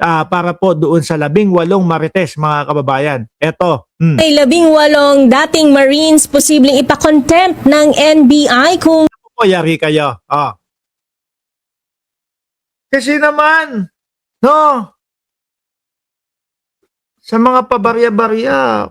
para po doon sa 18 marites, mga kababayan. Eto. Ay 18 dating Marines posibleng ipakontempt ng NBI kung O, yari kayo. Kasi naman, no, sa mga pabarya-barya,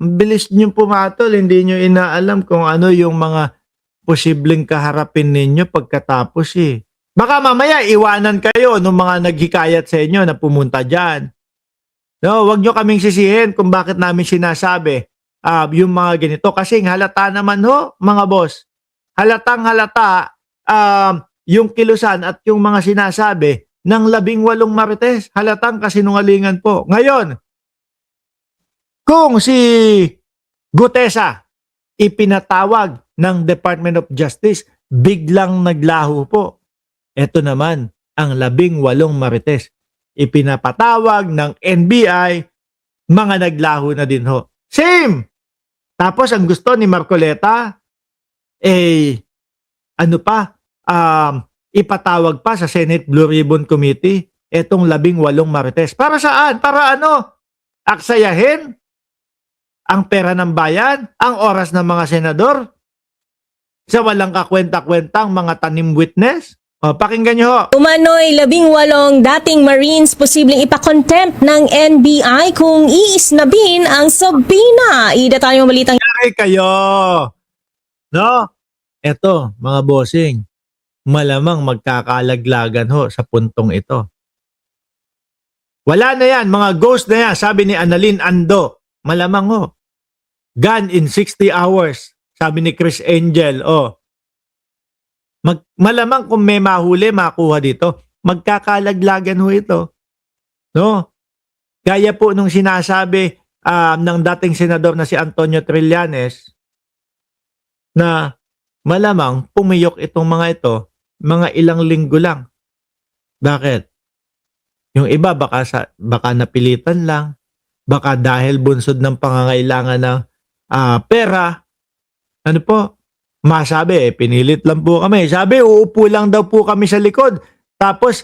ang bilis nyo pumatol, hindi nyo inaalam kung ano yung mga posibleng kaharapin ninyo pagkatapos eh. Baka mamaya iwanan kayo ng mga naghikayat sa inyo na pumunta dyan. No, wag nyo kaming sisihin kung bakit namin sinasabi yung mga ganito. Kasi halata naman ho, mga boss. Halatang halata yung kilusan at yung mga sinasabi ng 18 marites. Halatang kasinungalingan po. Ngayon, kung si Gutesa ipinatawag ng Department of Justice, biglang naglaho po. Ito naman ang 18 marites. Ipinapatawag ng NBI, mga naglaho na din ho. Same! Tapos ang gusto ni Marcoleta, ipatawag pa sa Senate Blue Ribbon Committee etong 18 marites. Para saan? Para ano? Aksayahin ang pera ng bayan, ang oras ng mga senador, sa walang kakwenta-kwentang mga tanim witness. Pakinggan nyo ho. umano'y 18 dating Marines posibleng ipakontempt ng NBI kung iisnabin ang Sabina. Ida tayong balitang Yari kayo. No? Eto, mga bossing, malamang magkakalaglagan ho sa puntong ito. Wala na yan, mga ghost na yan, sabi ni Annalyn Ando. Malamang ho. Gone in 60 hours, sabi ni Chris Angel. Malamang kung may mahuli, makuha dito. Magkakalaglagan ho ito. No? Gaya po nung sinasabi ng dating senador na si Antonio Trillanes na malamang pumiyok itong mga ito mga ilang linggo lang. Bakit? Yung iba baka napilitan lang, baka dahil bunsod ng pangangailangan ng pera. Ano po? Masabi, pinilit lang po kami. Sabi, uupo lang daw po kami sa likod. Tapos,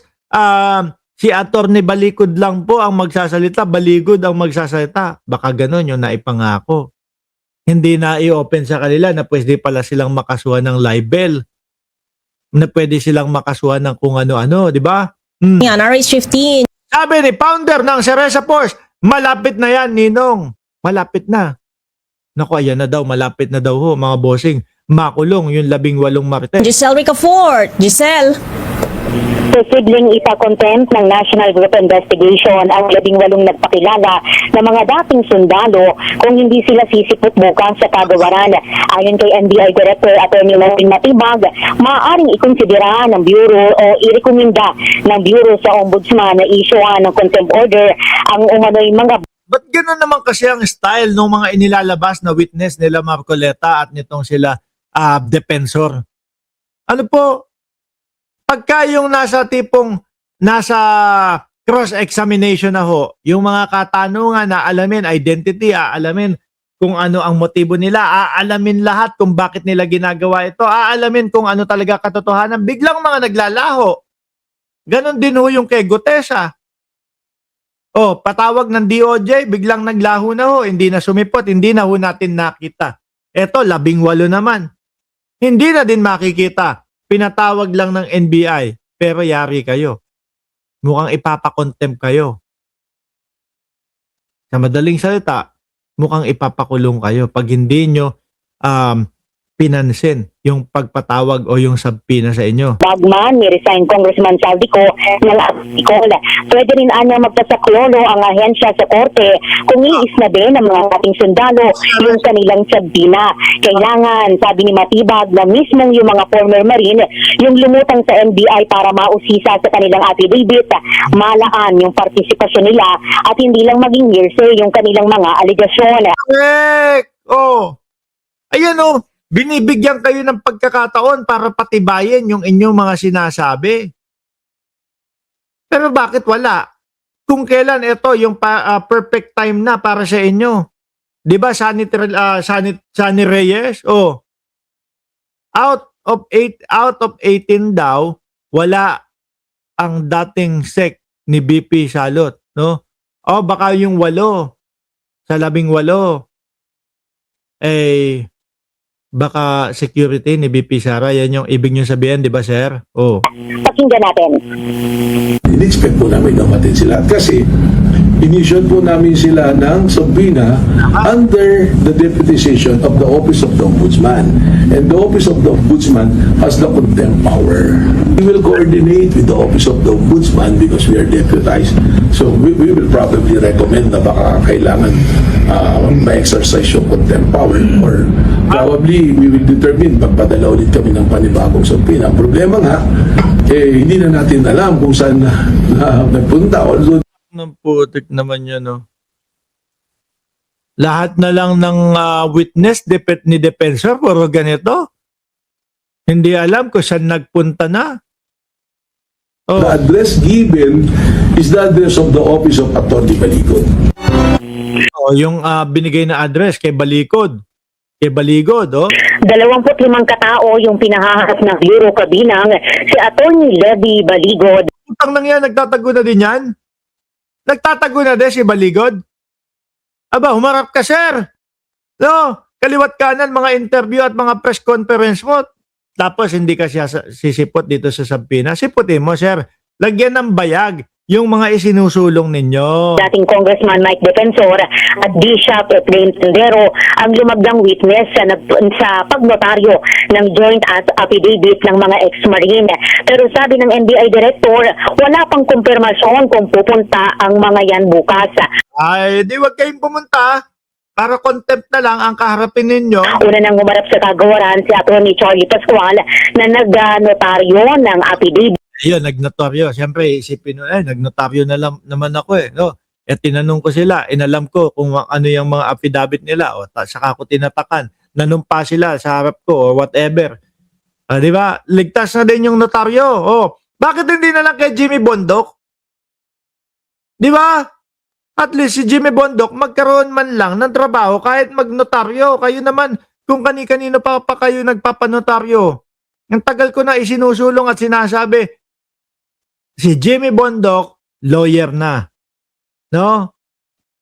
si Attorney Balikod lang po ang magsasalita. Baligod ang magsasalita. Baka ganun yung naipangako. Hindi na i-open sa kanila na pwede pala silang makasuhan ng libel. Na pwede silang makasuhan ng kung ano-ano, di ba? yan, RH15. Sabi ni founder ng Cereza Force, malapit na yan, Ninong. Malapit na. Naku, ayan na daw, malapit na daw ho, mga bossing. Makulong yung 18 marites. Giselle Ricafort. Giselle. Posibleng ipakontempt ng National Group Investigation ang 18 nagpakilala na mga dating sundalo kung hindi sila sisipot bukas sa kagawaran. Ayon kay NBI Director Atty. Martin Matibag, maaaring ikonsidera ng Bureau o irekomenda ng Bureau sa Ombudsman na isyuhan ng contempt order ang umano'y mga Ba't gano'n naman kasi ang style ng mga inilalabas na witness nila Marcoleta at nitong sila defensor? Ano po? Pagka yung nasa cross-examination na ho, yung mga katanungan na alamin identity, aalamin kung ano ang motibo nila, aalamin lahat kung bakit nila ginagawa ito, aalamin kung ano talaga katotohanan, biglang mga naglalaho. Ganon din ho yung kay Gutesa. Patawag ng DOJ, biglang naglaho na ho, hindi na sumipot, hindi na ho natin nakita. Eto, 18 naman. Hindi na din makikita. Pinatawag lang ng NBI, pero yari kayo. Mukhang ipapakontempt kayo. Sa madaling salita, mukhang ipapakulong kayo pag hindi nyo pinansin yung pagpatawag o yung subpoena sa inyo. Bagman, ni-resign Congressman Saldico ng artikol. Pwede rin anya magpasaklolo ang ahensya sa korte kung iisnabi ng mga ating sundalo yung kanilang sabina. Kailangan, sabi ni Matibag, na mismong yung mga former marine yung lumutang sa NBI para mausisa sa kanilang affidavit, malaan yung partisipasyon nila at hindi lang maging hearsay yung kanilang mga aligasyon. Correct! Ayan binibigyan kayo ng pagkakataon para patibayin yung inyong mga sinasabi. Pero bakit wala? Kung kailan ito yung perfect time na para sa inyo. 'Di ba Sunny Reyes? Out of 18 daw, wala ang dating SEC ni BP Salot, no? O baka yung 8 sa 18 eh baka security ni BP Sara, yan yung ibig niyo sabihin, di ba, sir? Oh. Pakinggan natin. In-expect po namin na matin sila kasi inisyon po namin sila ng subpoena under the deputization of the Office of the Ombudsman. And the Office of the Ombudsman has the contempt power. We will coordinate with the Office of the Ombudsman because we are deputized. So we will probably recommend na baka kailangan ma-exercise yung contempt power or probably we will determine pagpadala ulit kami ng panibagong subpoena. Ang problema nga, hindi na natin alam kung saan nagpunta. Although Ng putik naman yun, no? Lahat na lang ng witness ni Defensor, puro ganito. Hindi alam kung saan nagpunta na. Oh. the address given is the address of the Office of Attorney Baligod. Oh, yung binigay na address kay Balikod. Kay Baligod, oh. 25 katao yung pinahaharap ng Bureau Kabinang si Attorney Levy Baligod. Utang nang yan, nagtatago na din yan. Nagtatago na din si Baligod. Aba, humarap ka, sir. No, kaliwat kanan, mga interview at mga press conference mo. Tapos hindi ka siya sisipot dito sa subpoena. Siputin mo, sir. Lagyan ng bayag yung mga isinusulong ninyo. Dating Congressman Mike Defensor at Bishop Efrain Tendero ang lumagdang witness sa pagnotaryo ng joint affidavit ng mga ex-marine. Pero sabi ng NBI Director, wala pang kumpirmasyon kung pupunta ang mga yan bukas. Ay, di wag kayong pumunta. Para contempt na lang ang kaharapin ninyo. Una nang humarap sa kagawaran si Atty. Charlie Pascual na nag-notaryo ng affidavit. Ayun, nagnotaryo. Siyempre, isipin mo, nagnotaryo na lang naman ako eh. No? Eh, tinanong ko sila, inalam ko kung ano yung mga affidavit nila. O, saka ko tinatakan. Nanumpa sila sa harap ko or whatever. Di ba? Ligtas na din yung notaryo. O, bakit hindi na lang kay Jimmy Bondok? Di ba? At least si Jimmy Bondok magkaroon man lang ng trabaho kahit magnotaryo. Kayo naman, kung kani-kanino pa kayo nagpapanotaryo. Ang tagal ko na isinusulong at sinasabi, si Jimmy Bondok, lawyer na. No?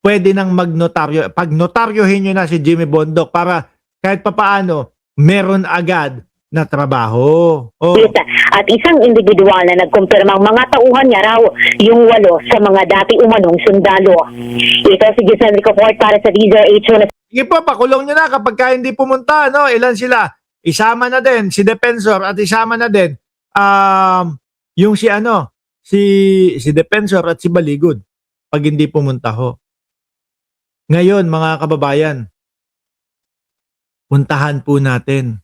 Pwede nang magnotaryo. Pag notaryohin nyo na si Jimmy Bondok para kahit papaano, meron agad na trabaho. Oh. At isang individual na nagkumpirmang mga tauhan niya raw yung 8 sa mga dati umanong sundalo. Ito si Giselle Ricoport para sa DZRH. Sige po, pakulong nyo na kapag hindi pumunta. No? Ilan sila? Isama na din si Defensor at isama na din yung si Defensor at si Baligod pag hindi pumunta ho. Ngayon, mga kababayan, puntahan po natin